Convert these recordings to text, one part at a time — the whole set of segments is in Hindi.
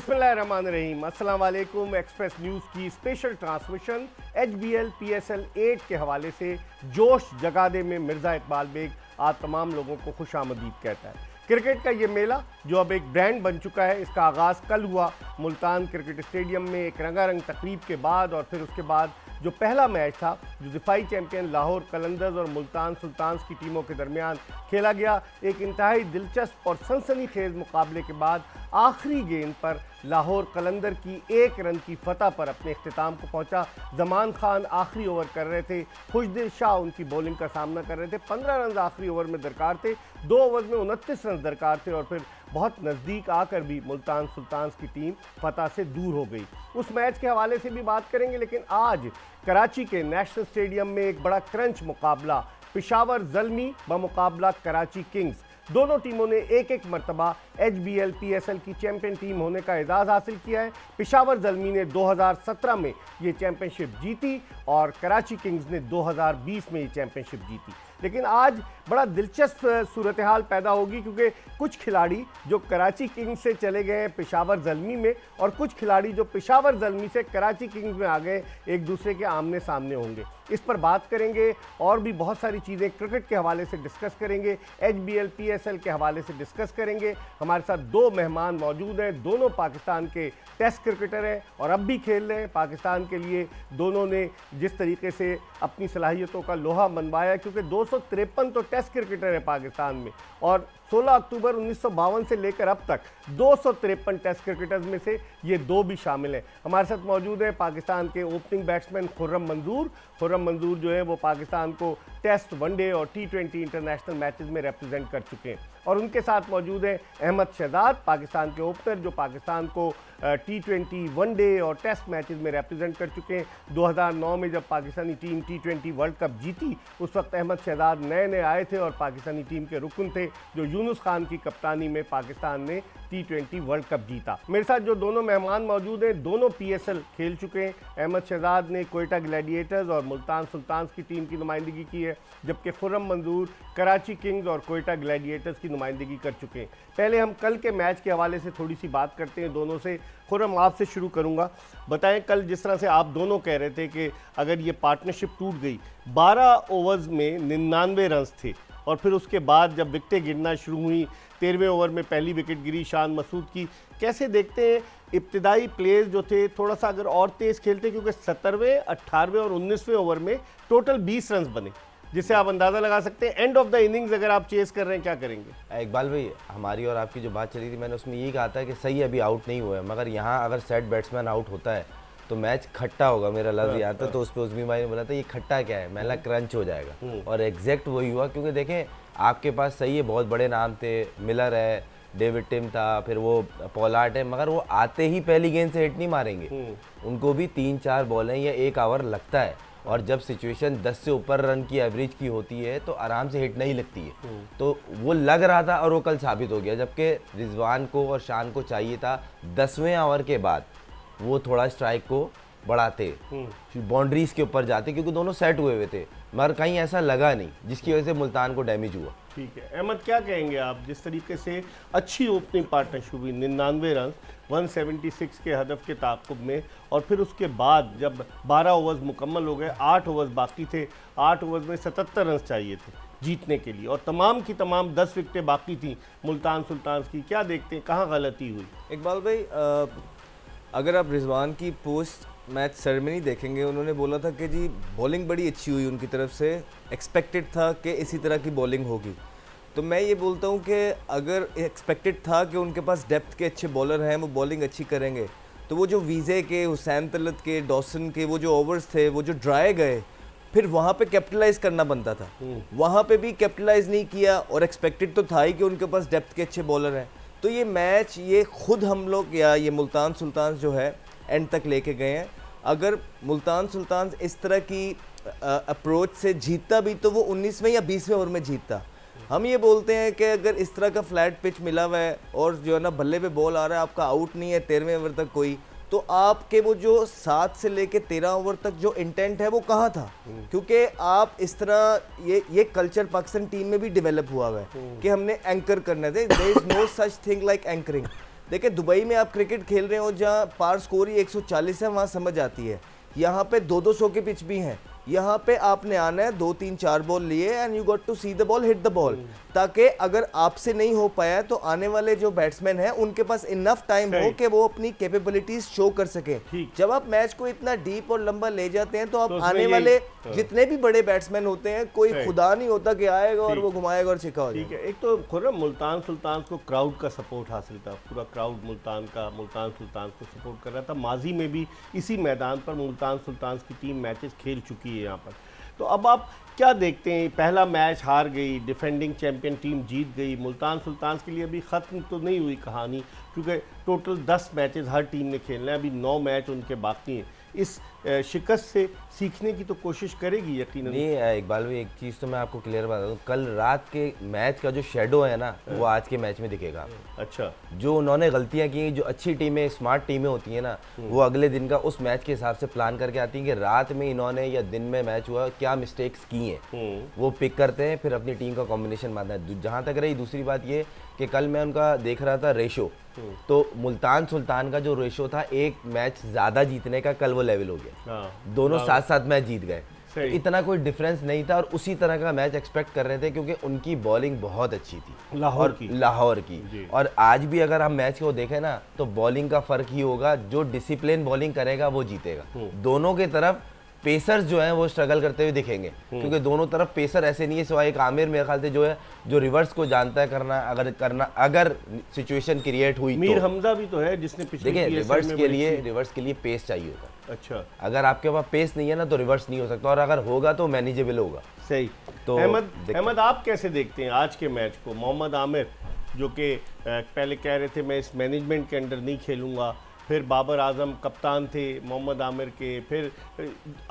बिस्मिल्लाहिर्रहमानिर्रहीम, अस्सलाम वालेकुम। एक्सप्रेस न्यूज़ की स्पेशल ट्रांसमिशन HBL PSL 8 के हवाले से जोश जगादे में मिर्ज़ा इकबाल बेग आज तमाम लोगों को खुश आमदीद कहता है। क्रिकेट का ये मेला जो अब एक ब्रांड बन चुका है, इसका आगाज़ कल हुआ मुल्तान क्रिकेट स्टेडियम में एक रंगारंग तकरीब के बाद, और फिर उसके बाद जो पहला मैच था जो दिफाई चैंपियन लाहौर कलंदर्स और मुल्तान सुल्तान्स की टीमों के दरमियान खेला गया। एक इंतहाई दिलचस्प और सनसनीखेज मुकाबले के बाद आखिरी गेंद पर लाहौर कलंदर की 1 रन की फतह पर अपने इख्तिताम को पहुंचा। जमान खान आखिरी ओवर कर रहे थे, खुशदिल शाह उनकी बॉलिंग का सामना कर रहे थे। 15 रन आखिरी ओवर में दरकार थे, 2 ओवर में 29 रन दरकार थे, और फिर बहुत नज़दीक आकर भी मुल्तान सुल्तान्स की टीम फतह से दूर हो गई। उस मैच के हवाले से भी बात करेंगे, लेकिन आज कराची के नेशनल स्टेडियम में एक बड़ा क्रंच मुकाबला, पेशावर ज़ल्मी बमुकाबला कराची किंग्स। दोनों टीमों ने एक एक मरतबा HBL PSL की चैंपियन टीम होने का एजाज़ हासिल किया है। पेशावर ज़ल्मी ने 2017 में ये चैंपियनशिप जीती और कराची किंग्स ने 2020 में ये चैंपियनशिप जीती। लेकिन आज बड़ा दिलचस्प सूरत हाल पैदा होगी, क्योंकि कुछ खिलाड़ी जो कराची किंग्स से चले गए हैं पेशावर ज़ल्मी में, और कुछ खिलाड़ी जो पेशावर ज़ल्मी से कराची किंग्स में आ गए, एक दूसरे के आमने सामने होंगे। इस पर बात करेंगे और भी बहुत सारी चीज़ें क्रिकेट के हवाले से डिस्कस करेंगे, HBL PSL के हवाले से डिस्कस करेंगे। हमारे साथ 2 मेहमान मौजूद हैं, दोनों पाकिस्तान के टेस्ट क्रिकेटर हैं और अब भी खेल रहे हैं पाकिस्तान के लिए। दोनों ने जिस तरीके से अपनी सलाहियतों का लोहा मनवाया, क्योंकि 253 तो टेस्ट क्रिकेटर है पाकिस्तान में, और 16 अक्टूबर 1952 से लेकर अब तक 253 टेस्ट क्रिकेटर्स में से ये 2 भी शामिल हैं। हमारे साथ मौजूद हैं पाकिस्तान के ओपनिंग बैट्समैन खुर्रम मंजूर। खुर्रम मंजूर जो है वो पाकिस्तान को टेस्ट, वनडे और T20 इंटरनेशनल मैचेस में रिप्रेजेंट कर चुके हैं, और उनके साथ मौजूद हैं अहमद शहजाद, पाकिस्तान के ओपनर जो पाकिस्तान को T20 वनडे और टेस्ट मैचेस में रिप्रेजेंट कर चुके हैं। 2009 में जब Pakistani team T20 world cup जीती, उस वक्त अहमद शहजाद नए नए आए थे और पाकिस्तानी टीम के रुकन थे, जो यूनुस खान की कप्तानी में पाकिस्तान ने T20 वर्ल्ड कप जीता। मेरे साथ जो दोनों मेहमान मौजूद हैं, दोनों PSL खेल चुके हैं। अहमद शहजाद ने कोयटा ग्लैडिएटर्स और मुल्तान सुल्तान्स की टीम की नुमाइंदगी की है, जबकि खुर्रम मंजूर कराची किंग्स और कोयटा ग्लैडिएटर्स की नुमाइंदगी कर चुके हैं। पहले हम कल के मैच के हवाले से थोड़ी सी बात करते हैं दोनों से। खुर्रम, आपसे शुरू करूंगा। बताएं, कल जिस तरह से आप दोनों कह रहे थे कि अगर ये पार्टनरशिप टूट गई, 12 ओवर्स में 99 रन थे, और फिर उसके बाद जब विकेटें गिरना शुरू हुई, 13वें ओवर में पहली विकेट गिरी शान मसूद की। कैसे देखते हैं इब्तिदाई प्लेयर्स जो थे थोड़ा सा अगर और तेज़ खेलते, क्योंकि 17वें, 18वें और 19वें ओवर में टोटल 20 रन बने, जिससे आप अंदाज़ा लगा सकते हैं एंड ऑफ द इनिंग्स अगर आप चेस कर रहे हैं क्या करेंगे। इकबाल भाई, हमारी और आपकी जो बात चली थी, मैंने उसमें यही कहा था कि सही अभी आउट नहीं हुआ है, मगर यहाँ अगर सेट बैट्समैन आउट होता है तो मैच खट्टा होगा, मेरा लफ्ज़ याद था। तो उस पर उस्मी भाई ने बोला था ये खट्टा क्या है, मैला क्रंच हो जाएगा, और एग्जैक्ट वही हुआ। क्योंकि देखें, आपके पास सही है बहुत बड़े नाम थे, मिलर है, डेविड टिम था, फिर वो पोलार्ड है, मगर वो आते ही पहली गेंद से हिट नहीं मारेंगे, उनको भी 3-4 बॉलें या 1 ओवर लगता है, और जब सिचुएशन 10 से ऊपर रन की एवरेज की होती है तो आराम से हिट नहीं लगती है। तो वो लग रहा था और वो कल साबित हो गया, जबकि रिजवान को और शान को चाहिए था 10वें ओवर के बाद वो थोड़ा स्ट्राइक को बढ़ाते, बाउंड्रीज के ऊपर जाते, क्योंकि दोनों सेट हुए हुए थे, मगर कहीं ऐसा लगा नहीं जिसकी वजह से मुल्तान को डैमेज हुआ। ठीक है अहमद, क्या कहेंगे आप, जिस तरीके से अच्छी ओपनिंग पार्टनरशिप हुई, 99 रन 176 के हदफ के ताक़ुब में, और फिर उसके बाद जब 12 ओवर्स मुकम्मल हो गए, 8 ओवर्स बाकी थे, 8 ओवर्स में 77 रन चाहिए थे जीतने के लिए, और तमाम की तमाम 10 विकेटें बाकी थी मुल्तान सुल्तान्स की। क्या देखते हैं कहाँ गलती हुई? इकबाल भाई, अगर आप रिजवान की पोस्ट मैच सेरेमनी देखेंगे, उन्होंने बोला था कि जी बॉलिंग बड़ी अच्छी हुई उनकी तरफ से, एक्सपेक्टेड था कि इसी तरह की बॉलिंग होगी। तो मैं ये बोलता हूँ कि अगर एक्सपेक्टेड था कि उनके पास डेप्थ के अच्छे बॉलर हैं, वो बॉलिंग अच्छी करेंगे, तो वो जो वीज़े के, हुसैन तलत के, डॉसन के वो जो ओवर्स थे, वो जो ड्राए गए, फिर वहाँ पे कैपिटलाइज करना बनता था, वहाँ पे भी कैपिटलाइज नहीं किया, और एक्सपेक्टेड तो था ही कि उनके पास डेप्थ के अच्छे बॉलर हैं। तो ये मैच ये खुद हम लोग या ये मुल्तान सुल्तान जो है एंड तक लेके गए हैं। अगर मुल्तान सुल्तान इस तरह की अप्रोच से जीतता भी तो वो 19वें या 20वें ओवर में जीतता। हम ये बोलते हैं कि अगर इस तरह का फ्लैट पिच मिला हुआ है और जो है ना बल्ले पे बॉल आ रहा है, आपका आउट नहीं है 13वें ओवर तक कोई, तो आपके वो जो 7 से लेके 13 ओवर तक जो इंटेंट है वो कहाँ था? क्योंकि आप इस तरह ये कल्चर पाकिस्तान टीम में भी डेवलप हुआ है कि हमने एंकर करना है। There is no such thing like anchoring. देखिए दुबई में आप क्रिकेट खेल रहे हो जहाँ पार स्कोर ही 140 है, वहाँ समझ आती है। यहाँ पे 200 के पिच भी हैं, यहाँ पे आपने आना है 2 3 4 बॉल लिए and you got to see the ball, hit the ball, ताकि अगर आपसे नहीं हो पाया तो आने वाले जो बैट्समैन हैं उनके पास इनफ टाइम हो कि वो अपनी कैपेबिलिटीज शो कर सके। जब आप मैच को इतना डीप और लंबा ले जाते हैं तो आप आने वाले जितने भी बड़े बैट्समैन होते हैं, कोई खुदा नहीं होता कि आएगा और वो घुमाएगा और छिका हो जाएगा। एक तो खुर्रम मुल्तान सुल्तान को क्राउड का सपोर्ट हासिल था, पूरा क्राउड मुल्तान सुल्तान को सपोर्ट कर रहा था। माजी में भी इसी मैदान पर मुल्तान सुल्तान की टीम मैचेस खेल चुकी है यहाँ पर। तो अब आप क्या देखते हैं, पहला मैच हार गई, डिफेंडिंग चैंपियन टीम जीत गई, मुल्तान सुल्तान के लिए अभी ख़त्म तो नहीं हुई कहानी, क्योंकि टोटल 10 मैचेस हर टीम ने खेलना है, अभी 9 मैच उनके बाकी हैं। इस शिकस्त से सीखने की तो कोशिश करेगी यकीनन। नहीं इकबाल भाई, एक चीज़ तो मैं आपको क्लियर बता दूं, कल रात के मैच का जो शेडो है ना वो आज के मैच में दिखेगा। अच्छा, जो उन्होंने गलतियां की, जो अच्छी टीमें स्मार्ट टीमें होती हैं ना, वो अगले दिन का उस मैच के हिसाब से प्लान करके आती हैं कि रात में इन्होंने या दिन में मैच हुआ क्या मिस्टेक्स की हैं, वो पिक करते हैं, फिर अपनी टीम का कॉम्बिनेशन बनाते हैं। जहाँ तक रही दूसरी बात ये कि कल मैं उनका देख रहा था रेशो, तो मुल्तान सुल्तान का जो रेशो था एक मैच ज़्यादा जीतने का, कल वो लेवल हो गया। दोनों साथ साथ मैच जीत गए, तो इतना कोई डिफरेंस नहीं था और उसी तरह का मैच एक्सपेक्ट कर रहे थे क्योंकि उनकी बॉलिंग बहुत अच्छी थी लाहौर की। और आज भी अगर हम मैच को देखें ना तो बॉलिंग का फ़र्क ही होगा, जो डिसिप्लिन बॉलिंग करेगा वो जीतेगा। दोनों की तरफ पेसर्स जो हैं वो स्ट्रगल करते हुए दिखेंगे, क्योंकि दोनों तरफ पेसर ऐसे नहीं है, सिवाय एक आमिर मेरे ख्याल से जो है जो रिवर्स को जानता है करना, अगर सिचुएशन क्रिएट हुई मीर हमजा भी तो है जिसने पिछले देखिए रिवर्स के लिए पेस चाहिए होता है। अच्छा, अगर आपके पास पेस नहीं है ना तो रिवर्स नहीं हो सकता, और अगर होगा तो मैनेजेबल होगा। सही। तो अहमद आप कैसे देखते हैं आज के मैच को? मोहम्मद आमिर जो कि पहले कह रहे थे मैं इस मैनेजमेंट के अंडर नहीं खेलूंगा, फिर बाबर आजम कप्तान थे मोहम्मद आमिर के, फिर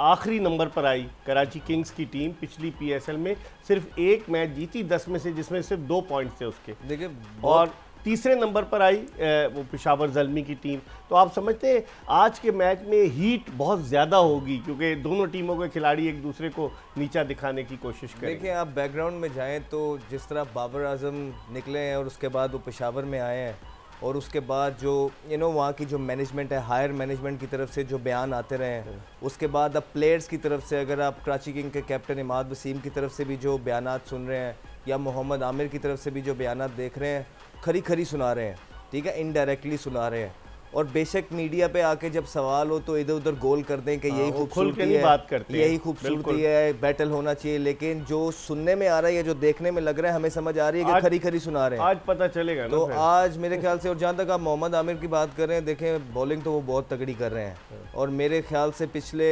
आखिरी नंबर पर आई कराची किंग्स की टीम, पिछली पीएसएल में सिर्फ एक मैच जीती 10 में से, जिसमें सिर्फ 2 पॉइंट्स थे उसके। देखिए, और तीसरे नंबर पर आई वो पेशावर ज़ल्मी की टीम। तो आप समझते हैं आज के मैच में हीट बहुत ज़्यादा होगी क्योंकि दोनों टीमों के खिलाड़ी एक दूसरे को नीचा दिखाने की कोशिश करेंगे। देखिए, आप बैकग्राउंड में जाएं तो जिस तरह बाबर आजम निकले हैं और उसके बाद वो पेशावर में आए हैं, और उसके बाद जो वहाँ की जो मैनेजमेंट है, हायर मैनेजमेंट की तरफ से जो बयान आते रहे हैं, उसके बाद अब प्लेयर्स की तरफ से अगर आप कराची किंग के कैप्टन इमाद वसीम की तरफ से भी जो बयानात सुन रहे हैं या मोहम्मद आमिर की तरफ से भी जो बयानात देख रहे हैं, खरी सुना रहे हैं, ठीक है, इनडायरेक्टली सुना रहे हैं। और बेशक मीडिया पे आके जब सवाल हो तो इधर उधर गोल कर दें कि यही खूबसूरती है, बात करते यही खूबसूरती है, बैटल होना चाहिए, लेकिन जो सुनने में आ रहा है या जो देखने में लग रहा है, हमें समझ आ रही है कि खरी सुना रहे हैं। आज पता चलेगा तो आज मेरे ख्याल से, और जहाँ तक आप मोहम्मद आमिर की बात कर रहे हैं, देखें बॉलिंग तो वो बहुत तगड़ी कर रहे हैं, और मेरे ख्याल से पिछले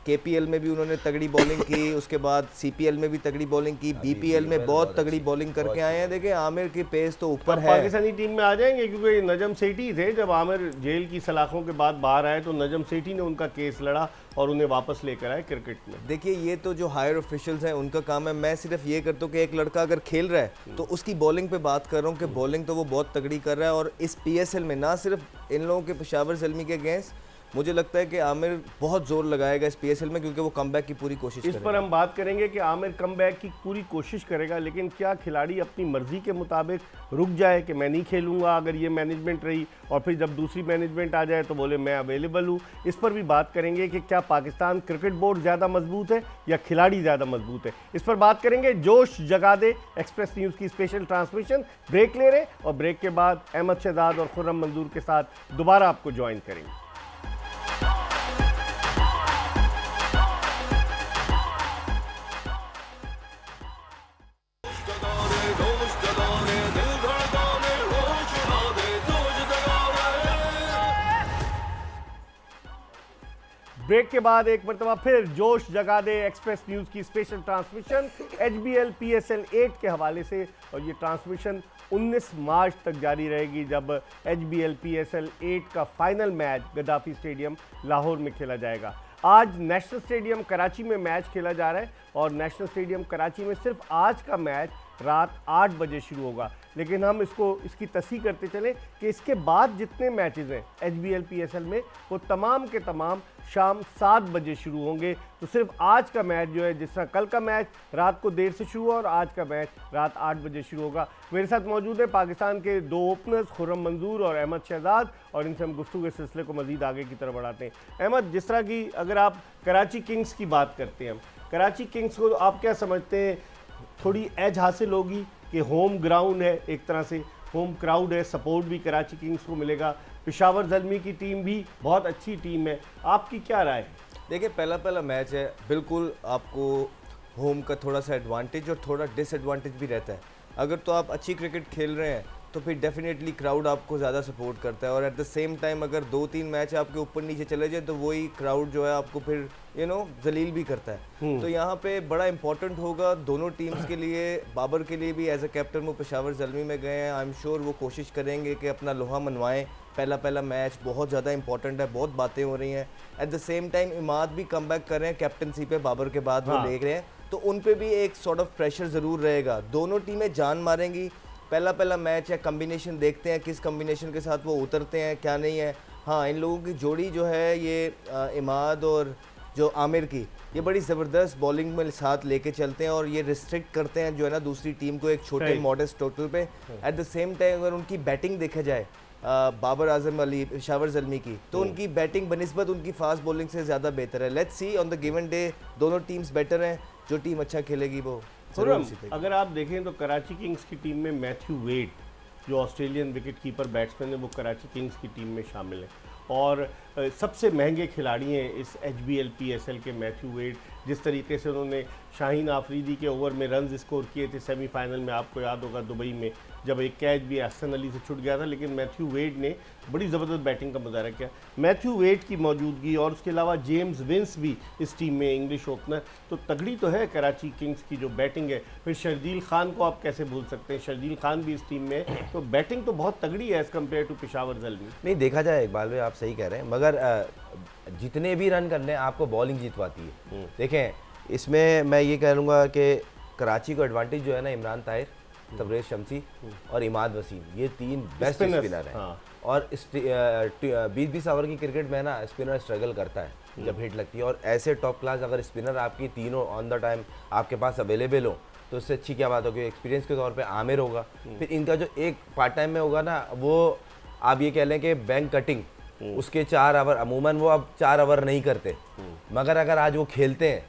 केपीएल में भी उन्होंने तगड़ी बॉलिंग की, उसके बाद सीपीएल में भी तगड़ी बॉलिंग की, बीपीएल में बहुत तगड़ी बॉलिंग करके आए हैं। देखिए आमिर की पेस तो ऊपर है। पाकिस्तानी टीम में आ जाएंगे क्योंकि नजम सेठी थे, जब आमिर जेल की सलाखों के बाद बाहर आए तो नजम सेठी ने उनका केस लड़ा और उन्हें वापस लेकर आए क्रिकेट में। देखिए, ये तो जो हायर ऑफिशियल्स हैं उनका काम है, मैं सिर्फ ये करता हूँ कि एक लड़का अगर खेल रहा है तो उसकी बॉलिंग पे बात कर रहा हूँ कि बॉलिंग तो वो बहुत तगड़ी कर रहा है। और इस पीएसएल में ना सिर्फ इन लोगों के पेशावर ज़ल्मी के अगेंस्ट, मुझे लगता है कि आमिर बहुत जोर लगाएगा इस पीएसएल में, क्योंकि वो कमबैक की पूरी कोशिश करेगा। इस पर हम बात करेंगे कि आमिर कमबैक की पूरी कोशिश करेगा, लेकिन क्या खिलाड़ी अपनी मर्जी के मुताबिक रुक जाए कि मैं नहीं खेलूंगा अगर ये मैनेजमेंट रही, और फिर जब दूसरी मैनेजमेंट आ जाए तो बोले मैं अवेलेबल हूँ। इस पर भी बात करेंगे कि क्या पाकिस्तान क्रिकेट बोर्ड ज़्यादा मजबूत है या खिलाड़ी ज़्यादा मजबूत है। इस पर बात करेंगे। जोश जगा दे एक्सप्रेस न्यूज़ की स्पेशल ट्रांसमिशन। ब्रेक ले रहे और ब्रेक के बाद अहमद शहजाद और खुर्रम मंजूर के साथ दोबारा आपको ज्वाइन करेंगे। ब्रेक के बाद एक मरतबा फिर जोश जगा दे एक्सप्रेस न्यूज़ की स्पेशल ट्रांसमिशन HBL PSL 8 के हवाले से, और ये ट्रांसमिशन 19 मार्च तक जारी रहेगी जब HBL PSL 8 का final match Gaddafi stadium Lahore में खेला जाएगा। आज नेशनल स्टेडियम कराची में मैच खेला जा रहा है और नेशनल स्टेडियम कराची में सिर्फ आज का मैच रात 8 बजे शुरू होगा। लेकिन हम इसकी तस्हीह करते चले कि इसके बाद जितने मैचेस हैं HBL PSL में वो तमाम के तमाम शाम 7 बजे शुरू होंगे। तो सिर्फ आज का मैच जो है, जिस तरह कल का मैच रात को देर से शुरू हुआ और आज का मैच रात 8 बजे शुरू होगा। मेरे साथ मौजूद है पाकिस्तान के 2 ओपनर्स खुर्रम मंजूर और अहमद शहजाद, और इनसे हम गुफ्तगू के सिलसिले को मज़ीद आगे की तरफ बढ़ाते हैं। अहमद, जिस तरह की अगर आप कराची किंग्स की बात करते हैं, कराची किंग्स को आप क्या समझते हैं, थोड़ी एज हासिल होगी कि होम ग्राउंड है, एक तरह से होम क्राउड है, सपोर्ट भी कराची किंग्स को मिलेगा, पेशावर ज़ल्मी की टीम भी बहुत अच्छी टीम है, आपकी क्या राय है? देखिए, पहला मैच है, बिल्कुल आपको होम का थोड़ा सा एडवांटेज और थोड़ा डिसएडवांटेज भी रहता है। अगर तो आप अच्छी क्रिकेट खेल रहे हैं तो फिर डेफिनेटली क्राउड आपको ज़्यादा सपोर्ट करता है, और एट द सेम टाइम अगर 2-3 मैच आपके ऊपर नीचे चले जाए तो वही क्राउड जो है आपको फिर जलील भी करता है। तो यहाँ पे बड़ा इंपॉर्टेंट होगा दोनों टीम्स के लिए। बाबर के लिए भी एज अ कैप्टन वो पेशावर ज़ल्मी में गए हैं, आई एम श्योर वो कोशिश करेंगे कि अपना लोहा मनवाएं। पहला मैच बहुत ज़्यादा इंपॉर्टेंट है, बहुत बातें हो रही हैं। At the same time Imad भी कम बैक कर रहे हैं कैप्टनसी पे, बाबर के बाद वो ले रहे हैं, तो उन पे भी एक सॉर्ट ऑफ प्रेशर ज़रूर रहेगा। दोनों टीमें जान मारेंगी। पहला मैच है, कम्बिनेशन देखते हैं किस कम्बिनेशन के साथ वो उतरते हैं, क्या नहीं है। हाँ, इन लोगों की जोड़ी जो है ये इमाद और जो आमिर की, ये बड़ी ज़बरदस्त बॉलिंग में साथ लेके चलते हैं और ये रिस्ट्रिक्ट करते हैं जो है ना दूसरी टीम को एक छोटे मॉडेस्ट टोटल पे। एट द सेम टाइम अगर उनकी बैटिंग देखा जाए बाबर आजम अली, पेशावर ज़ल्मी की, तो उनकी बैटिंग बनिस्बत उनकी फास्ट बॉलिंग से ज़्यादा बेहतर है। Let's see on the given day, दोनों टीम्स बेटर हैं, जो टीम अच्छा खेलेगी वो। अगर आप देखें तो कराची किंग्स की टीम में मैथ्यू वेड, जो ऑस्ट्रेलियन विकेट कीपर बैट्समैन है, वो कराची किंग्स की टीम में शामिल है, और सबसे महंगे खिलाड़ी हैं इस HBL PSL के मैथ्यू वेड। जिस तरीके से उन्होंने शाहीन आफरीदी के ओवर में रन्स स्कोर किए थे सेमीफाइनल में, आपको याद होगा दुबई में, जब एक कैच भी हसन अली से छूट गया था, लेकिन मैथ्यू वेड ने बड़ी ज़बरदस्त बैटिंग का मुजाहरा किया। मैथ्यू वेड की मौजूदगी और उसके अलावा जेम्स विंस भी इस टीम में, इंग्लिश ओपनर, तो तगड़ी तो है कराची किंग्स की जो बैटिंग है। फिर शर्जील खान को आप कैसे भूल सकते हैं, शर्जील खान भी इस टीम में है, तो बैटिंग तो बहुत तगड़ी है as compare to Peshawar Zalmi. नहीं, देखा जाए इकबाल भाई आप सही कह रहे हैं, मगर जितने भी रन करने आपको बॉलिंग जितवाती है। देखें, इसमें मैं ये कहूँगा कि कराची को एडवांटेज जो है ना, इमरान ताहिर, तबरेज़ शमसी और इमाद वसीम, ये 3 बेस्ट स्पिनर हैं। और 20-20 ओवर की क्रिकेट में ना स्पिनर स्ट्रगल करता है जब हिट लगती है, और ऐसे टॉप क्लास अगर स्पिनर आपकी तीनों ऑन द टाइम आपके पास अवेलेबल हो तो इससे अच्छी क्या बात होगी। एक्सपीरियंस के तौर पे आमिर होगा, फिर इनका जो एक पार्ट टाइम में होगा ना, वो आप ये कह लें कि बैंक कटिंग, उसके 4 ओवर अमूमन वो अब 4 ओवर नहीं करते, मगर अगर आज वो खेलते हैं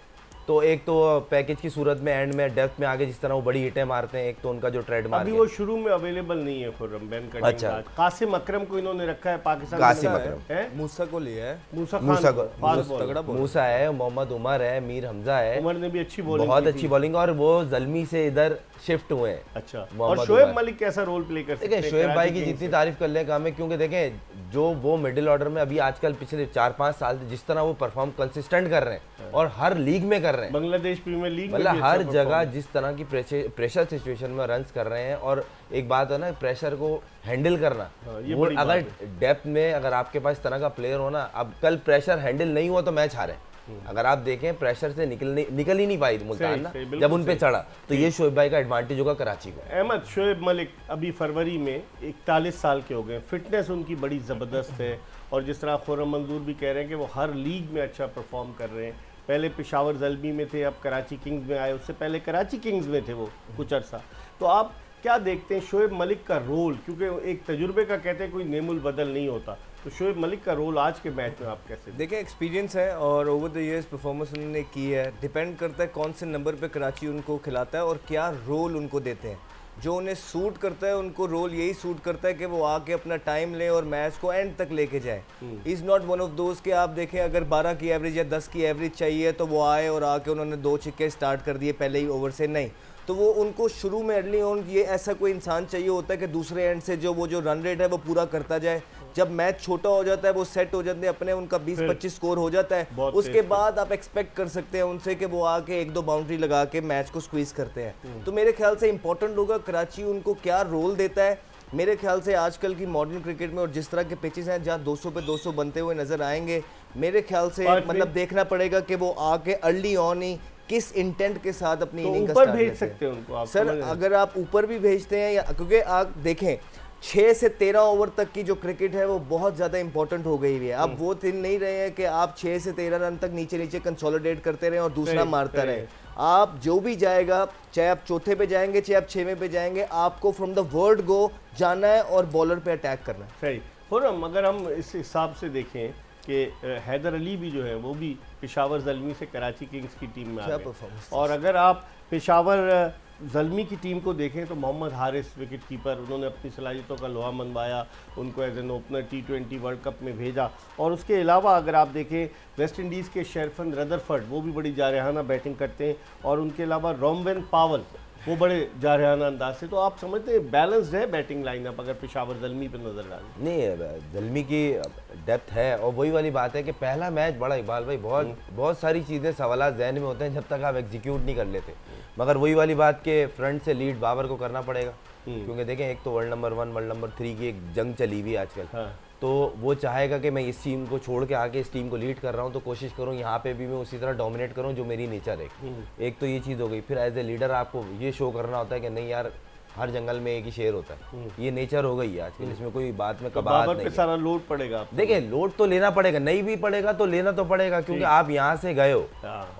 तो एक तो पैकेज की सूरत में एंड में डेप्थ में आगे जिस तरह वो बड़ी हिटें मारते हैं, एक तो उनका जो ट्रेडमार्क अभी वो शुरू में अवेलेबल नहीं है खुर्रम बैन कटिंग। अच्छा, कासिम अकरम को इन्होंने रखा है पाकिस्तान, कासिम अकरम है, मूसा को लिया है, मूसा है, मोहम्मद उमर है, मीर हमजा है, उमर ने भी अच्छी बॉलिंग, बहुत अच्छी बॉलिंग, और वो ज़ल्मी से इधर शिफ्ट हुए हैं। अच्छा, और शोएब मलिक कैसा रोल प्ले कर सकते हैं? देखिए, शोएब भाई की जितनी तारीफ कर ले काम है, क्योंकि देखें जो वो मिडिल ऑर्डर में अभी आजकल पिछले 4-5 साल जिस तरह वो परफॉर्म कंसिस्टेंट कर रहे हैं और हर लीग में कर रहे हैं, बांग्लादेश प्रीमियर लीग में मतलब हर जगह जिस तरह की प्रेशर सिचुएशन में रन्स कर रहे हैं, और एक बात है ना, प्रेशर को हैंडल करना, वो अगर डेप्थ में अगर आपके पास इस तरह का प्लेयर हो ना, अब कल प्रेशर हैंडल नहीं हुआ तो मैच हारे। अगर आप देखें प्रेशर से निकल ही नहीं पाई मुल्तान ना, जब उन पे चढ़ा, तो ये शोएब भाई का एडवांटेज होगा कराची को। अहमद, शोएब मलिक अभी फरवरी में 41 साल के हो गए, फिटनेस उनकी बड़ी ज़बरदस्त है, और जिस तरह खुर्रम मंजूर भी कह रहे हैं कि वो हर लीग में अच्छा परफॉर्म कर रहे हैं। पहले पेशावर ज़ल्मी में थे, अब कराची किंग्स में आए, उससे पहले कराची किंग्स में थे वो कुछ अर्सा। तो आप क्या देखते हैं शोएब मलिक का रोल, क्योंकि एक तजुर्बे का कहते हैं कोई नेमुल बदल नहीं होता, तो शोएब मलिक का रोल आज के मैच में आप कैसे देखें? एक्सपीरियंस है और ओवर द इयर्स परफॉर्मेंस उन्होंने की है, डिपेंड करता है कौन से नंबर पे कराची उनको खिलाता है और क्या रोल उनको देते हैं। जो उन्हें सूट करता है उनको रोल यही सूट करता है कि वो आके अपना टाइम लें और मैच को एंड तक लेके जाए। इज़ नॉट वन ऑफ दोस्त कि आप देखें अगर 12 की एवरेज या 10 की एवरेज चाहिए तो वो आए और आके उन्होंने 2 छक्के स्टार्ट कर दिए पहले ही ओवर से, नहीं। तो वो उनको शुरू में अर्ली ऑन ये ऐसा कोई इंसान चाहिए होता है कि दूसरे एंड से जो रन रेट है वो पूरा करता जाए। जब मैच छोटा हो जाता है, वो सेट हो जाते हैं अपने, उनका 20-25 स्कोर हो जाता है, उसके बाद आप एक्सपेक्ट कर सकते हैं उनसे कि वो आके 1-2 बाउंड्री लगा के मैच को स्क्वीज करते हैं। तो मेरे ख्याल से इंपॉर्टेंट होगा कराची उनको क्या रोल देता है। मेरे ख्याल से आजकल की मॉडर्न क्रिकेट में और जिस तरह के पिचेस हैं जहाँ 200 पे 200 बनते हुए नजर आएंगे, मेरे ख्याल से मतलब देखना पड़ेगा कि वो आके अर्ली ऑन ही किस इंटेंट के साथ अपनी तो इनिंग का ऊपर स्टार्ट भेज लेते हैं। सकते हैं उनको आप, सर अगर आप ऊपर भी भेजते हैं या क्योंकि आप देखें 6 से 13 ओवर तक की जो क्रिकेट है वो बहुत ज़्यादा इंपॉर्टेंट हो गई है। अब वो दिन नहीं रहे हैं कि आप 6 से 13 रन तक नीचे नीचे कंसोलिडेट करते रहें और दूसरा मारता रहे। आप जो भी जाएगा, चाहे आप चौथे पे जाएंगे चाहे आप 6वें पे जाएंगे, आपको फ्रॉम द वर्ड गो जाना है और बॉलर पे अटैक करना है। सही। खुर्रम, अगर हम इस हिसाब से देखें कि हैदर अली भी जो है वो भी पेशावर ज़ल्मी से कराची किंग्स की टीम में आ गए, और अगर आप पेशावर ज़ल्मी की टीम को देखें तो मोहम्मद हारिस विकेट कीपर, उन्होंने अपनी सलाहियतों का लोहा मनवाया, उनको as an opener T20 world cup में भेजा। और उसके अलावा अगर आप देखें वेस्ट इंडीज़ के शेरफन रदरफर्ड, वो भी बड़ी जारहाना बैटिंग करते हैं, और उनके अलावा रोमवेन पावल, वो बड़े जारहाना अंदाज से। तो आप समझते हैं बैलेंस्ड है बैटिंग लाइनअप अगर पेशावर ज़ल्मी पे नज़र डालें? नहीं, ज़ल्मी की डेप्थ है, और वही वाली बात है कि पहला मैच बड़ा, इकबाल भाई बहुत सारी चीज़ें सवाल जहन में होते हैं जब तक आप एग्जीक्यूट नहीं कर लेते। मगर वही वाली बात के फ्रंट से लीड बाबर को करना पड़ेगा, क्योंकि देखें एक तो वर्ल्ड नंबर 1 वर्ल्ड नंबर 3 की एक जंग चली हुई है आजकल। हाँ। तो वो चाहेगा कि मैं इस टीम को छोड़ के आके इस टीम को लीड कर रहा हूँ, तो कोशिश करूँ यहाँ पे भी मैं उसी तरह डोमिनेट करूँ जो मेरी नेचर है। एक तो ये चीज़ हो गई। फिर एज ए लीडर आपको ये शो करना होता है कि नहीं यार, हर जंगल में एक ही शेर होता है, ये नेचर हो गई है आजकल, इसमें कोई बात में कबात नहीं है। सारा लोड पड़ेगा। देखिए लोड तो लेना पड़ेगा, नहीं भी पड़ेगा तो लेना तो पड़ेगा, क्योंकि आप यहाँ से गए हो।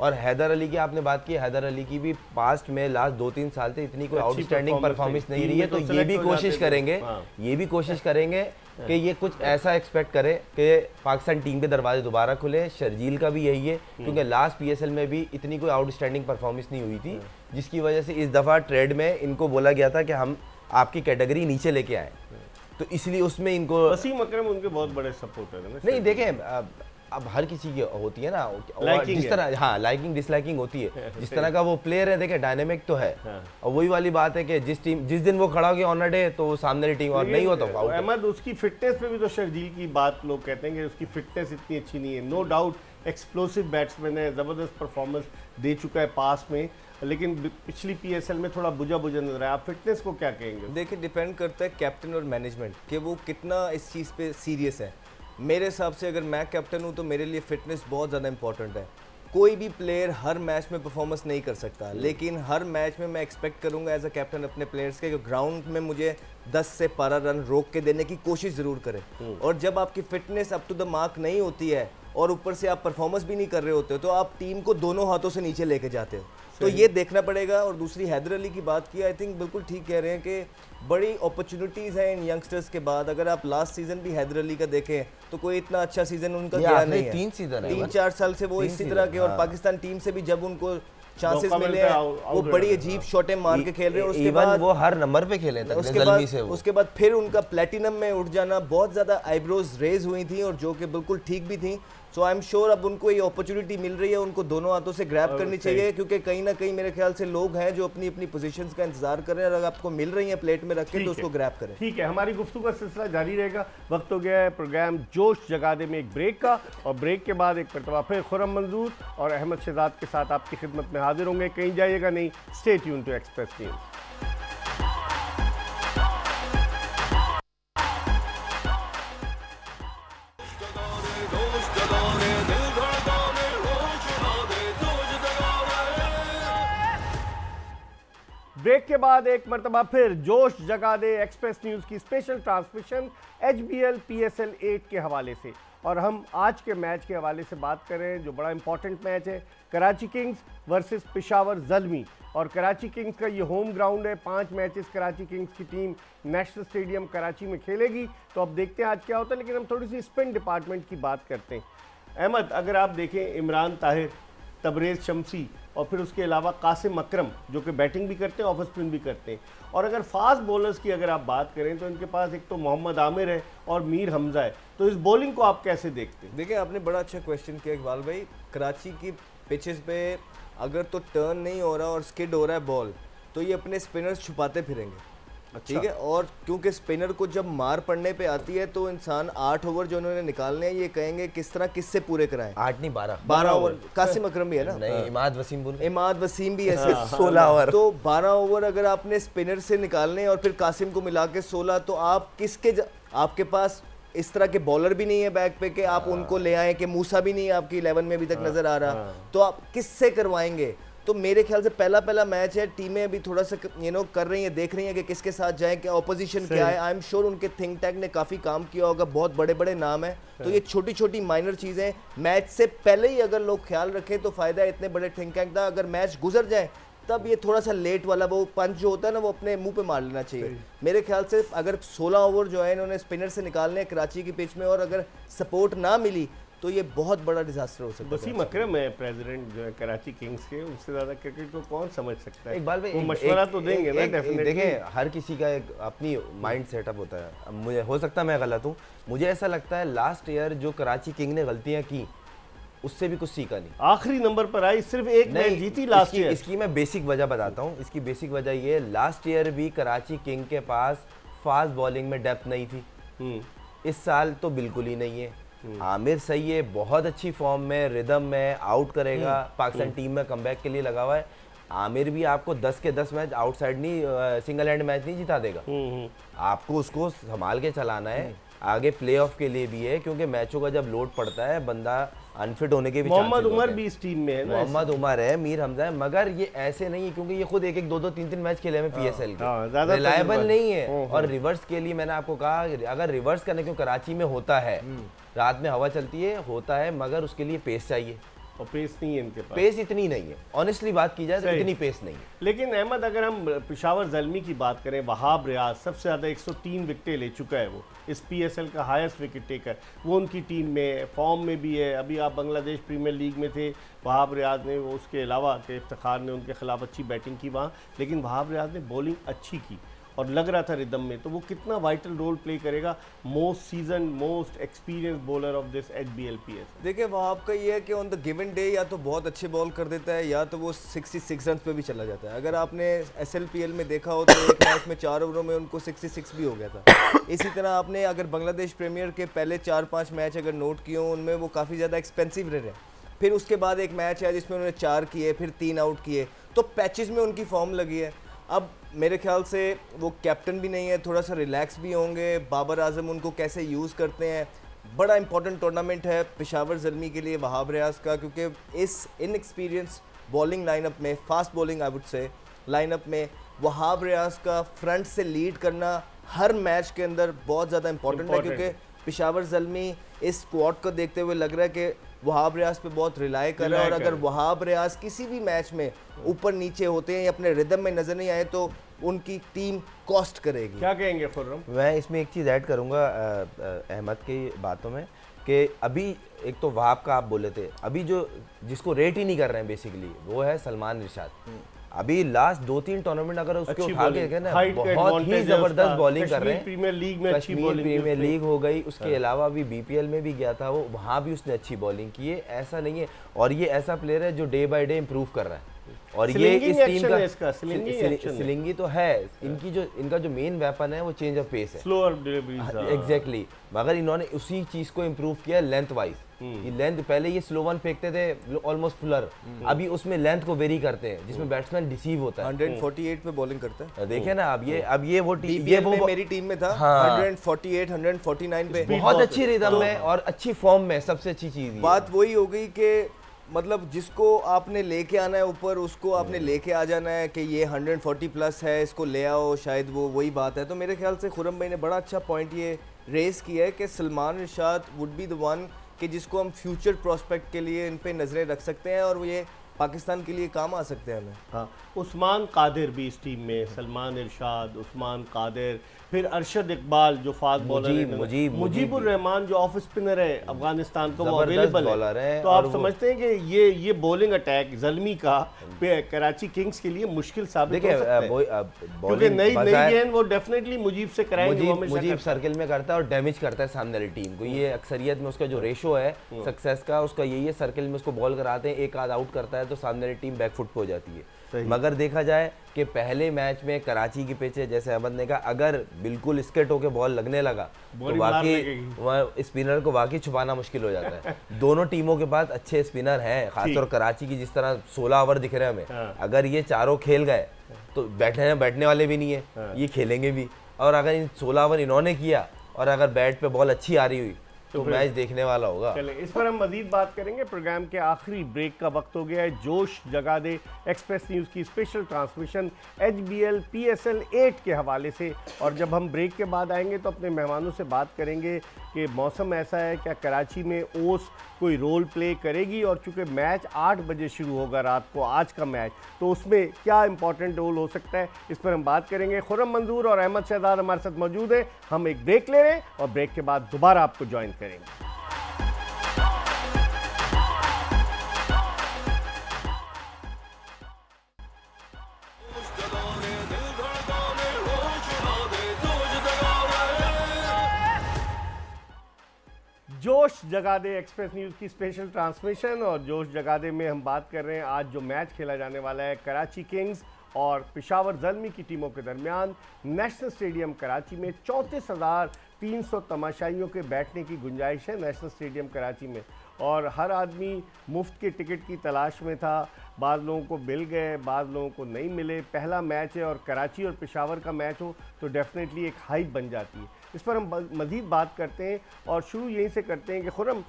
और हैदर अली की आपने बात की, हैदर अली की भी पास्ट में लास्ट 2-3 साल से इतनी कोई आउटस्टैंडिंग परफॉर्मेंस नहीं रही है। तो ये भी कोशिश करेंगे कि ये कुछ ऐसा एक्सपेक्ट करे कि पाकिस्तान टीम के दरवाजे दोबारा खुले। शर्जील का भी यही है, क्योंकि लास्ट PSL में भी इतनी कोई आउटस्टैंडिंग परफॉर्मेंस नहीं हुई थी, जिसकी वजह से इस दफ़ा ट्रेड में इनको बोला गया था कि हम आपकी कैटेगरी नीचे लेके आए, तो इसलिए उसमें इनको वसीम अकरम उनके बहुत बड़े सपोर्टर हैं। नहीं देखें, अब हर किसी की होती है ना जिस तरह, हाँ, लाइकिंग डिसलाइकिंग होती है, जिस तरह का वो प्लेयर है। देखें डायनेमिक तो है, और वही वाली बात है कि जिस दिन वो खड़ा हो गया ऑन अ डे, तो सामने टीम और नहीं होता। अहमद, उसकी फिटनेस पे भी तो शर्जील की बात लोग कहते हैं कि उसकी फिटनेस इतनी अच्छी नहीं है। नो डाउट एक्सप्लोसिव बैट्समैन है, ज़बरदस्त परफॉर्मेंस दे चुका है पास में, लेकिन पिछली PSL में थोड़ा बुझा नजर आया। आप फिटनेस को क्या कहेंगे? देखिए डिपेंड करता है कैप्टन और मैनेजमेंट कि वो कितना इस चीज़ पे सीरियस है। मेरे हिसाब से अगर मैं कैप्टन हूँ तो मेरे लिए फिटनेस बहुत ज़्यादा इंपॉर्टेंट है। कोई भी प्लेयर हर मैच में परफॉर्मेंस नहीं कर सकता, लेकिन हर मैच में मैं एक्सपेक्ट करूँगा एज अ कैप्टन अपने प्लेयर्स के ग्राउंड में मुझे 10 से 12 रन रोक के देने की कोशिश ज़रूर करें। और जब आपकी fitness up to the mark नहीं होती है और ऊपर से आप परफॉर्मेंस भी नहीं कर रहे होते हो, तो आप टीम को दोनों हाथों से नीचे लेके जाते हो। तो ये देखना पड़ेगा। और दूसरी हैदर अली की बात की, आई थिंक बिल्कुल ठीक कह रहे हैं कि बड़ी अपॉर्चुनिटीज़ हैं इन यंगस्टर्स के बाद। अगर आप लास्ट सीज़न भी हैदर अली का देखें तो कोई इतना अच्छा सीज़न उनका गया नहीं है। 3-4 साल से वो इसी तरह के, और पाकिस्तान टीम से भी जब उनको चांसेस मिले हैं वो बड़ी अजीब शॉटें मार के खेल रहे हैं। उसके बाद वो हर नंबर पे खेले थे। उसके बाद फिर उनका प्लेटिनम में उठ जाना, बहुत ज़्यादा आईब्रोज रेज हुई थी और जो कि बिल्कुल ठीक भी थी। सो आई एम श्योर अब उनको ये अपॉर्चुनिटी मिल रही है, उनको दोनों हाथों से ग्रैब करनी चाहिए, क्योंकि कहीं ना कहीं मेरे ख्याल से लोग हैं जो अपनी अपनी पोजीशंस का इंतजार कर रहे हैं, और अगर आपको मिल रही है प्लेट में रख के तो उसको ग्रैब करें। ठीक है, हमारी गुफ्तगू का सिलसिला जारी रहेगा। वक्त हो गया है प्रोग्राम जोश जगा दे में एक ब्रेक का, और ब्रेक के बाद एक मरतबा फिर खुर्रम मंजूर और अहमद शहजाद के साथ आपकी खिदमत में हाजिर होंगे। कहीं जाइएगा नहीं, stay tune to Express News. Break के बाद एक मरतबा फिर जोश जगा दे एक्सप्रेस न्यूज़ की स्पेशल ट्रांसमिशन HBL PSL 8 के हवाले से, और हम आज के मैच के हवाले से बात कर रहे हैं जो बड़ा इंपॉर्टेंट मैच है, कराची किंग्स वर्सेस पेशावर ज़ल्मी। और कराची किंग्स का ये होम ग्राउंड है, 5 मैचेस कराची किंग्स की टीम नेशनल स्टेडियम कराची में खेलेगी। तो अब देखते हैं आज क्या होता है, लेकिन हम थोड़ी सी स्पिन डिपार्टमेंट की बात करते हैं। अहमद, अगर आप देखें इमरान ताहिर, तबरेज़ शमसी और फिर उसके अलावा कासिम अकरम जो कि बैटिंग भी करते हैं, ऑफ स्पिन भी करते हैं, और अगर फास्ट बॉलर्स की अगर आप बात करें तो इनके पास एक तो मोहम्मद आमिर है और मीर हमजा है। तो इस बॉलिंग को आप कैसे देखते हैं? देखिए आपने बड़ा अच्छा क्वेश्चन किया इकबाल भाई। कराची की पिचेस पे अगर तो टर्न नहीं हो रहा और स्किड हो रहा है बॉल, तो ये अपने स्पिनर्स छुपाते फिरेंगे। ठीक है, और क्योंकि स्पिनर को जब मार पड़ने पे आती है तो इंसान 8 ओवर जो उन्होंने निकालने हैं ये कहेंगे किस तरह किससे पूरे कराएं। 8 नहीं 12 ओवर। कासिम अकरम भी है ना, नहीं इमाद वसीम भी है 16 ओवर। तो 12 ओवर अगर आपने स्पिनर से निकालने और फिर कासिम को मिला के 16, तो आप किसके आपके पास इस तरह के बॉलर भी नहीं है बैक पे कि आप उनको ले आए, कि मूसा भी नहीं है आपकी 11 में अभी तक नजर आ रहा, तो आप किससे करवाएंगे? तो मेरे ख्याल से पहला मैच है, टीमें अभी थोड़ा सा कर रही हैं, देख रही हैं कि किसके साथ जाएं, क्या ऑपोजिशन क्या है। आई एम श्योर उनके थिंक टैंक ने काफ़ी काम किया होगा, बहुत बड़े बड़े नाम है। तो ये छोटी छोटी माइनर चीज़ें मैच से पहले ही अगर लोग ख्याल रखें तो फ़ायदा है इतने बड़े थिंक टैंक का। अगर मैच गुजर जाए तब ये थोड़ा सा लेट वाला वो पंच जो होता है ना, वो अपने मुंह पे मार लेना चाहिए। मेरे ख्याल से अगर 16 ओवर जो है इन्होंने स्पिनर से निकालने हैं कराची की पिच में, और अगर सपोर्ट ना मिली तो ये बहुत बड़ा डिजास्टर हो सकता है। वसीम अकरम है प्रेसिडेंट जो है कराची किंग्स के, उससे ज़्यादा क्रिकेट को कौन समझ सकता है? इकबाल भाई वो मशवरा तो देंगे ना डेफिनेटली। देखें, हर किसी का एक अपनी माइंड सेटअप होता है। अब मुझे हो सकता है मैं गलत हूँ, मुझे ऐसा लगता है लास्ट ईयर जो कराची किंग ने गलतियाँ की उससे भी कुछ सीखा नहीं। आखिरी नंबर पर आई, सिर्फ एक मैच जीती लास्ट ईयर। इसकी मैं बेसिक वजह बताता हूँ। इसकी बेसिक वजह ये, लास्ट ईयर भी कराची किंग के पास फास्ट बॉलिंग में डेप्थ नहीं थी। इस साल तो बिल्कुल ही नहीं है। आमिर सही है, बहुत अच्छी फॉर्म में, रिदम में, आउट करेगा, पाकिस्तान टीम में कमबैक के लिए लगा हुआ है। आमिर भी आपको 10 के 10 मैच आउटसाइड नहीं, सिंगल हैंड मैच नहीं जिता देगा। आपको उसको संभाल के चलाना है, आगे प्लेऑफ के लिए भी है, क्योंकि मैचों का जब लोड पड़ता है बंदा अनफिट होने के भी मोहम्मद उमर भी इस टीम में है ना, मोहम्मद उमर है, मीर हमजा है, मगर ये ऐसे नहीं है क्योंकि ये खुद एक 2-2 3-3 मैच खेले हैं पीएसएल के, रिलायबल नहीं है। और रिवर्स के लिए मैंने आपको कहा, अगर रिवर्स करने क्यों कराची में होता है, रात में हवा चलती है, होता है, मगर उसके लिए पेस चाहिए, और पेस नहीं है इनके पास। पेस इतनी नहीं है, ऑनेस्टली बात की जाए तो इतनी पेस नहीं है। लेकिन अहमद, अगर हम पेशावर ज़ल्मी की बात करें, वहाब रियाज सबसे ज़्यादा 103 विकेटें ले चुका है, वो इस पीएसएल का हाईएस्ट विकेट टेकर, वो उनकी टीम में फॉर्म में भी है। अभी आप बांग्लादेश प्रीमियर लीग में थे, वहाब रियाज ने, वो उसके अलावा के इफ्तिखार ने उनके खिलाफ अच्छी बैटिंग की वहाँ, लेकिन वहाब रियाज ने बॉलिंग अच्छी की और लग रहा था रिदम में, तो वो कितना वाइटल रोल प्ले करेगा, most season most experience bowler of this HBL PS। देखिए वहाँ आपका ये है कि ऑन द गिवन डे या तो बहुत अच्छे बॉल कर देता है, या तो वो 66 रन पे भी चला जाता है। अगर आपने SLPL में देखा हो तो एक मैच में 4 ओवरों में उनको 66 भी हो गया था। इसी तरह आपने अगर बांग्लादेश प्रीमियर के पहले 4-5 मैच अगर नोट किए हो, उनमें वो काफ़ी ज़्यादा एक्सपेंसिव रहे। फिर उसके बाद एक मैच है जिसमें उन्होंने 4 किए, फिर 3 आउट किए, तो पैचेस में उनकी फॉर्म लगी है। अब मेरे ख्याल से वो कैप्टन भी नहीं है, थोड़ा सा रिलैक्स भी होंगे। बाबर आजम उनको कैसे यूज़ करते हैं, बड़ा इंपॉर्टेंट टूर्नामेंट है पेशावर ज़ल्मी के लिए वहाब रियाज का, क्योंकि इस इनएक्सपीरियंस बॉलिंग लाइनअप में, fast bowling I would say lineup में, वहाब रियाज का फ्रंट से लीड करना हर मैच के अंदर बहुत ज़्यादा इंपॉर्टेंट है। क्योंकि पेशावर ज़ल्मी इस स्क्वाड को देखते हुए लग रहा है कि वहाब रियाज पे बहुत रिलाई कर रहा है, और अगर वहाब रियाज किसी भी मैच में ऊपर नीचे होते हैं या अपने रिदम में नजर नहीं आए तो उनकी टीम कॉस्ट करेगी। क्या कहेंगे खुर्रम? मैं इसमें एक चीज़ ऐड करूंगा अहमद की बातों में, कि अभी एक तो वहाब का आप बोले थे, अभी जो जिसको रेट ही नहीं कर रहे हैं बेसिकली वो है सलमान इरशाद। अभी लास्ट 2-3 टूर्नामेंट अगर उसके उठा के ना, बहुत ही जबरदस्त बॉलिंग कर रहे हैं। प्रीमियर लीग में अच्छी बॉलिंग, प्रीमियर लीग हो गई, उसके अलावा भी BPL में भी गया था वो, वहाँ भी उसने अच्छी बॉलिंग की है, ऐसा नहीं है। और ये ऐसा प्लेयर है जो डे बाय डे इम्प्रूव कर रहा है, और ये इस टीम का सिलिंगी तो है। इनका जो मेन वेपन है वो चेंज ऑफ पेस है, स्लोअर डिलीवरीज। एग्जैक्टली, मगर इन्होंने उसी चीज को इम्प्रूव किया लेंथ वाइज। ये लेंथ, पहले ये स्लो वन फेंकते थे ऑलमोस्ट फुलर, अभी उसमें लेंथ को वेरी करते हैं जिसमें बैट्समैन डिसीव होता है। 148 पे बॉलिंग करता है, देखे ना। अब ये वो मेरी टीम में था 148 149 पे, बहुत अच्छी रिदम में और अच्छी फॉर्म में। सबसे अच्छी चीज बात वही हो गई कि मतलब जिसको आपने लेके आना है ऊपर, उसको आपने लेके आ जाना है कि ये 140 प्लस है, इसको ले आओ, शायद वो वही बात है। तो मेरे ख्याल से खुर्रम भाई ने बड़ा अच्छा पॉइंट ये रेस किया है कि सलमान इरशाद वुड बी द वन कि जिसको हम फ्यूचर प्रोस्पेक्ट के लिए इन पे नज़रें रख सकते हैं, और ये पाकिस्तान के लिए काम आ सकते हैं हमें। हाँ, उस्मान कादिर भी इस टीम में, सलमान इरशाद, उस्मान कादिर, फिर अरशद इकबाल जो फास्ट बॉलर है, मुजीबुर रहमान जो ऑफ स्पिनर है अफगानिस्तान को, वो अवेलेबल है। तो आप समझते हैं कि ये बॉलिंग अटैक ज़ल्मी का कराची किंग्स के लिए मुश्किल साबित हो सकता है, क्योंकि नई गेंद वो डेफिनेटली मुजीब से कराएंगे। मुजीब सर्किल में करता है और डैमेज करता है सामने वाली टीम को। ये अक्सरियत में उसका जो रेशो है सक्सेस का, उसका यही है, सर्किल में उसको बॉल कराते हैं, एक आध आउट करता है तो सामने वाली टीम बैकफुट पे हो जाती है। मगर देखा जाए कि पहले मैच में कराची की पिच है, जैसे अहमद ने कहा, अगर बिल्कुल स्केट होके बॉल लगने लगा तो वाकई स्पिनर को वाकई छुपाना मुश्किल हो जाता है। दोनों टीमों के पास अच्छे स्पिनर हैं, खासतौर कराची की जिस तरह 16 ओवर दिख रहे हैं हमें, अगर ये चारों खेल गए तो बैठने वाले भी नहीं है, ये खेलेंगे भी। और अगर इन 16 ओवर इन्होंने किया और अगर बैट पे बॉल अच्छी आ रही हुई तो मैच देखने वाला होगा। चले इस पर हम मजीद बात करेंगे। प्रोग्राम के आखिरी ब्रेक का वक्त हो गया है। जोश जगा दे एक्सप्रेस न्यूज़ की स्पेशल ट्रांसमिशन HBL PSL 8 के हवाले से, और जब हम ब्रेक के बाद आएंगे तो अपने मेहमानों से बात करेंगे कि मौसम ऐसा है, क्या कराची में ओस कोई रोल प्ले करेगी, और चूँकि मैच 8 बजे शुरू होगा रात को आज का मैच, तो उसमें क्या इंपॉर्टेंट रोल हो सकता है, इस पर हम बात करेंगे। खुर्रम मंजूर और अहमद शहजाद हमारे साथ मौजूद है। हम एक ब्रेक ले रहे हैं और ब्रेक के बाद दोबारा आपको ज्वाइन करेंगे। जोश जगा दे एक्सप्रेस न्यूज़ की स्पेशल ट्रांसमिशन, और जोश जगा दे में हम बात कर रहे हैं आज जो मैच खेला जाने वाला है कराची किंग्स और पेशावर ज़ल्मी की टीमों के दरमियान। नेशनल स्टेडियम कराची में 34,300 तमाशाइयों के बैठने की गुंजाइश है नेशनल स्टेडियम कराची में, और हर आदमी मुफ्त के टिकट की तलाश में था। बाद लोगों को मिल गए, बाद लोगों को नहीं मिले। पहला मैच है और कराची और पेशावर का मैच हो तो डेफिनेटली एक हाइप बन जाती है। इस पर हम मज़ीद बात करते हैं और शुरू यहीं से करते हैं कि खुर्रम,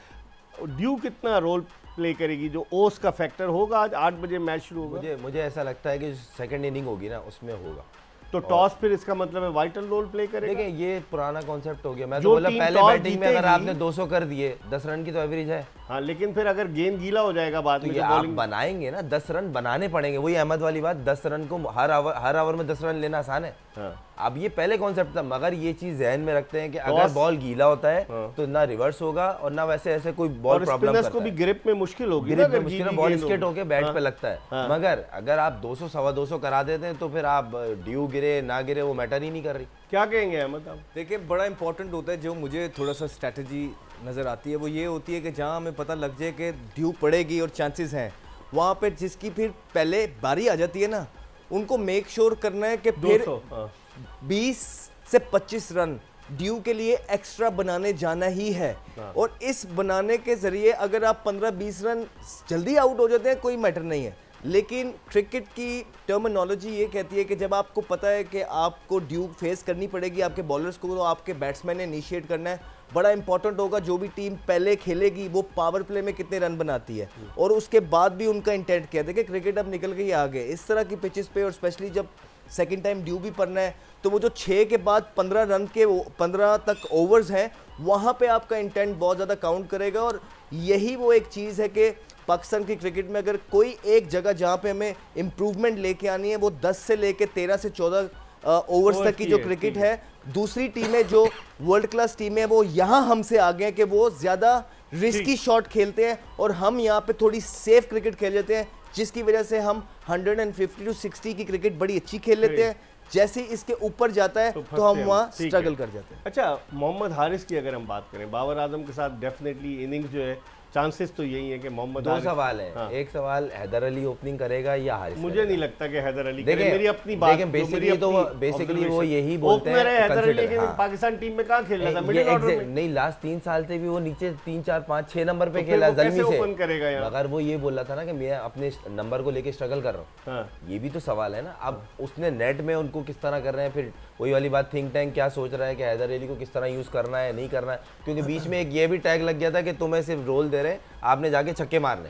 ड्यू कितना रोल प्ले करेगी, जो ओस का फैक्टर होगा आज 8 बजे मैच शुरू होगा। मुझे ऐसा लगता है कि सेकंड इनिंग होगी ना, उसमें होगा तो टॉस फिर इसका मतलब है वाइटल रोल प्ले करेगा। देखिए ये पुराना कॉन्सेप्ट हो गया। मैं तो बोला पहले बैटिंग में अगर आपने 200 कर दिए, 10 रन की तो एवरेज है। हाँ, लेकिन फिर अगर गेंद गीला हो जाएगा बाद में, तो आप बनाएंगे ना, 10 रन बनाने पड़ेंगे। वही अहमद वाली बात, 10 रन को हर ओवर में 10 रन लेना आसान है। हाँ। अब ये पहले कॉन्सेप्ट था, मगर ये चीज जहन में रखते हैं कि अगर बॉल गीला होता है तो ना रिवर्स होगा और ना वैसे ऐसे कोई बॉल प्रॉब्लम करता है। को भी ग्रिप में मुश्किल होगी, बॉल स्केट होके बैट पे लगता है। मगर अगर आप 200 सवा 200 करा देते हैं तो फिर आप ड्यू गिरे ना गिरे वो मैटर ही नहीं कर रही। क्या कहेंगे अहमद आप? देखिए बड़ा इंपॉर्टेंट होता है, जो मुझे थोड़ा सा स्ट्रैटेजी नज़र आती है वो ये होती है कि जहां हमें पता लग जाए कि ड्यू पड़ेगी और चांसेस हैं, वहां पे जिसकी फिर पहले बारी आ जाती है ना, उनको मेक श्योर करना है कि फिर 20 से 25 रन ड्यू के लिए एक्स्ट्रा बनाने जाना ही है। और इस बनाने के जरिए अगर आप 15-20 रन जल्दी आउट हो जाते हैं कोई मैटर नहीं है, लेकिन क्रिकेट की टर्मिनोलॉजी ये कहती है कि जब आपको पता है कि आपको ड्यू फेस करनी पड़ेगी आपके बॉलर्स को, तो आपके बैट्समैन ने इनिशिएट करना है। बड़ा इंपॉर्टेंट होगा जो भी टीम पहले खेलेगी वो पावर प्ले में कितने रन बनाती है और उसके बाद भी उनका इंटेंट क्या है। देखिए क्रिकेट अब निकल गई आगे इस तरह की पिचेस पे, और स्पेशली जब सेकंड टाइम ड्यू भी पड़ना है तो वो जो 6 के बाद 15 रन के 15 तक ओवर्स हैं, वहाँ पे आपका इंटेंट बहुत ज़्यादा काउंट करेगा। और यही वो एक चीज़ है कि पाकिस्तान की क्रिकेट में अगर कोई एक जगह जहाँ पे हमें इम्प्रूवमेंट लेके आनी है वो 10 से लेके 13 से 14 ओवर्स तक की जो क्रिकेट है। दूसरी टीमें जो वर्ल्ड क्लास टीमें हैं वो यहाँ हमसे आगे हैं कि वो ज़्यादा रिस्की शॉट खेलते हैं और हम यहाँ पे थोड़ी सेफ क्रिकेट खेल लेते हैं, जिसकी वजह से हम 150 to 60 की क्रिकेट बड़ी अच्छी खेल लेते हैं। जैसे इसके ऊपर जाता है तो हम वहाँ स्ट्रगल कर जाते हैं। अच्छा, मोहम्मद हारिस की अगर हम बात करें, बाबर आजम के साथ डेफिनेटली इनिंग्स जो है चांसेस तो यही है कि मोहम्मद। दो सवाल है। हाँ। एक सवाल हैदर अली ओपनिंग करेगा या हारिस? मुझे नहीं लगता कि हैदर अली करेगा। मेरी अपनी बात, बेसिकली वो यही बोलते हैं हैदर अली, लेकिन पाकिस्तान टीम में कहां खेल रहा था मिडिल ऑर्डर में? नहीं, लास्ट 3 साल से भी वो नीचे 3 4 5 6 नंबर पे खेला ज़ल्मी से। ओपन करेगा यार? मगर वो ये बोल रहा था ना कि मैं अपने नंबर को लेके स्ट्रगल कर रहा हूं। ये भी तो सवाल है ना। अब उसने नेट में उनको किस तरह कर रहे हैं, फिर वही वाली बात, थिंक टैंक क्या सोच रहा है कि हैदर अली को किस तरह यूज करना है नहीं करना है। क्योंकि बीच में एक ये भी टैग लग गया था कि तुम्हें सिर्फ रोल दे रहे, आपने जाके छक्के मारने,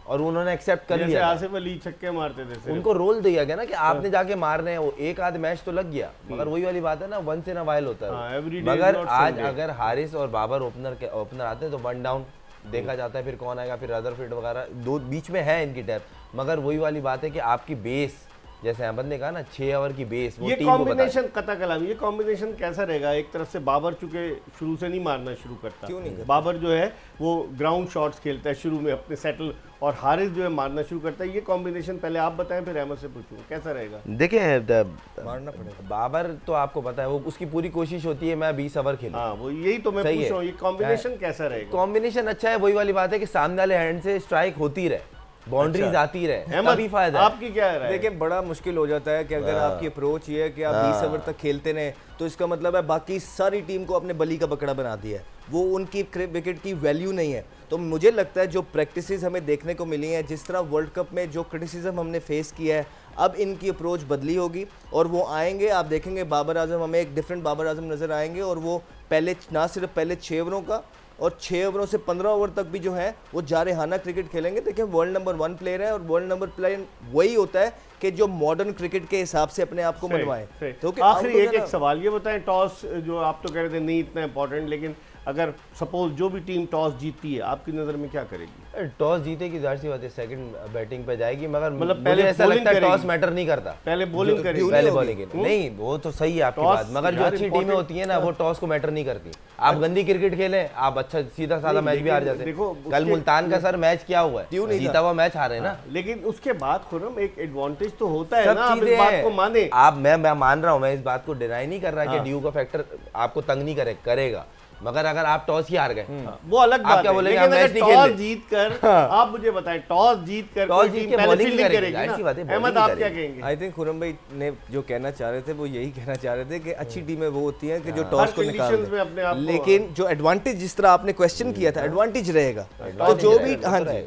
और उन्होंने एक्सेप्ट कर लिया। आसिफ अली छक्के मारते थे, उनको रोल दिया गया ना कि आपने जाके मारने हैं। वो एक आध मैच तो लग गया, मगर वही वाली बात है ना, वंस इन अ वाइल होता है। मगर आज अगर हारिस और बाबर ओपनर आते हैं तो 1 डाउन देखा जाता है, फिर कौन आएगा, फिर रदरफील्ड वगैरह दो बीच में है इनकी डेप्थ। मगर वही वाली बात है कि आपकी बेस, जैसे अहमद ने कहा ना, 6 ओवर की बेस, वो ये टीम को कॉम्बिनेशन कता कलाम, ये कॉम्बिनेशन कैसा रहेगा? एक तरफ से बाबर चूंकि शुरू से नहीं मारना शुरू करता, क्यों नहीं? बाबर जो है वो ग्राउंड शॉट्स खेलता है शुरू में अपने सेटल, और हारिस जो है मारना शुरू करता है। ये कॉम्बिनेशन पहले आप बताएं, फिर अहमद से पूछूंगा कैसा रहेगा। देखिए मारना पड़ेगा। बाबर तो आपको पता है वो उसकी पूरी कोशिश होती है मैं 20 ओवर खेलूं। हाँ, वो यही तो मैं पूछ रहा हूँ, ये कॉम्बिनेशन कैसा रहेगा? कॉम्बिनेशन अच्छा है। वही वाली बात है कि सामने वाले हैंड से स्ट्राइक होती रहे, बाउंड्रीज आती रहे, तभी फायदा है। आपकी क्या है? देखिए बड़ा मुश्किल हो जाता है कि अगर आपकी अप्रोच ये है कि आप 20 ओवर तक खेलते रहे, तो इसका मतलब है बाकी सारी टीम को अपने बली का बकरा बना दिया है, वो उनकी विकेट की वैल्यू नहीं है। तो मुझे लगता है जो प्रैक्टिसेस हमें देखने को मिली हैं, जिस तरह वर्ल्ड कप में जो क्रिटिसिज्म हमने फेस किया है, अब इनकी अप्रोच बदली होगी और वो आएंगे। आप देखेंगे बाबर आजम, हमें एक डिफरेंट बाबर आजम नज़र आएंगे, और वो पहले ना सिर्फ पहले 6 ओवरों का और 6 ओवरों से 15 ओवर तक भी जो है वो जारहाना क्रिकेट खेलेंगे। देखिए वर्ल्ड नंबर 1 प्लेयर है और वर्ल्ड नंबर प्लेयर वही होता है कि जो मॉडर्न क्रिकेट के हिसाब से अपने आप को मनवाए। तो आखिरी एक सवाल ये बताएं, टॉस जो आप तो कह रहे थे नहीं इतना इंपॉर्टेंट, लेकिन अगर सपोज जो भी टीम टॉस जीतती है आपकी नज़र में क्या करेगी? टॉस जीतेगी, जाहिर सी बात है सेकंड बैटिंग पे जाएगी, मगर मतलब पहले ऐसा लगता है टॉस मैटर नहीं करता, पहले बॉलिंग करेगी, पहले बॉलिंग नहीं, वो तो सही है आपकी बात, मगर जो अच्छी टीमें होती है ना वो टॉस को मैटर नहीं करती। आप गंदी क्रिकेट खेलें, आप अच्छा सीधा साधा मैच भी हार जाते हैं। कल मुल्तान का सर मैच क्या हुआ है, जीता हुआ मैच हारे ना, लेकिन उसके बाद खुर्रम एक एडवांटेज तो होता है ना, आप इस बात को माने। आप मैं मान रहा हूँ, मैं इस बात को डिनाई नहीं कर रहा कि ड्यू का फैक्टर आपको तंग नहीं करेगा, मगर अगर आप टॉस ही हार गए वो अलग बात है, लेकिन अगर टॉस जीत कर आप मुझे बताएं, टॉस जीत कर बॉलिंग करेगी ना, अहमद आप क्या कहेंगे? आई थिंक खुर्रम भाई ने जो कहना चाह रहे थे वो यही कहना चाह रहे थे कि अच्छी टीमें वो होती हैं कि जो टॉस को निकाल दे, लेकिन जो एडवांटेज जिस तरह आपने क्वेश्चन किया था एडवांटेज रहेगा, तो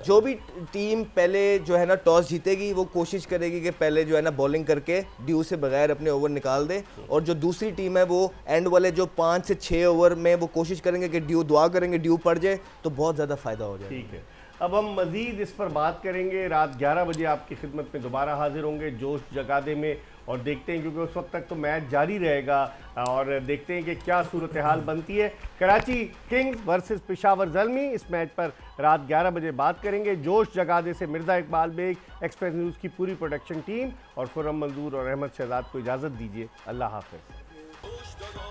जो भी टीम पहले जो है ना टॉस जीतेगी वो कोशिश करेगी कि पहले जो है ना बॉलिंग करके ड्यू से बगैर अपने ओवर निकाल दे, और जो दूसरी टीम है वो एंड वाले जो 5 से 6 ओवर में वो कोशिश करेंगे कि ड्यू दुआ करेंगे ड्यू पड़ जाए तो बहुत ज़्यादा फायदा हो जाए। ठीक है, अब हम मजीद इस पर बात करेंगे, रात 11 बजे आपकी खिदमत में दोबारा हाजिर होंगे जोश जगादे में, और देखते हैं क्योंकि उस वक्त तक तो मैच जारी रहेगा, और देखते हैं कि क्या सूरत हाल बनती है। कराची किंग्स वर्सेस पेशावर ज़ल्मी, इस मैच पर रात 11 बजे बात करेंगे। जोश जगादे से मिर्ज़ा इकबाल बेग, एक्सप्रेस न्यूज़ की पूरी प्रोडक्शन टीम और खुर्रम मंजूर और अहमद शहजाद को इजाज़त दीजिए। अल्लाह हाफ़िज़।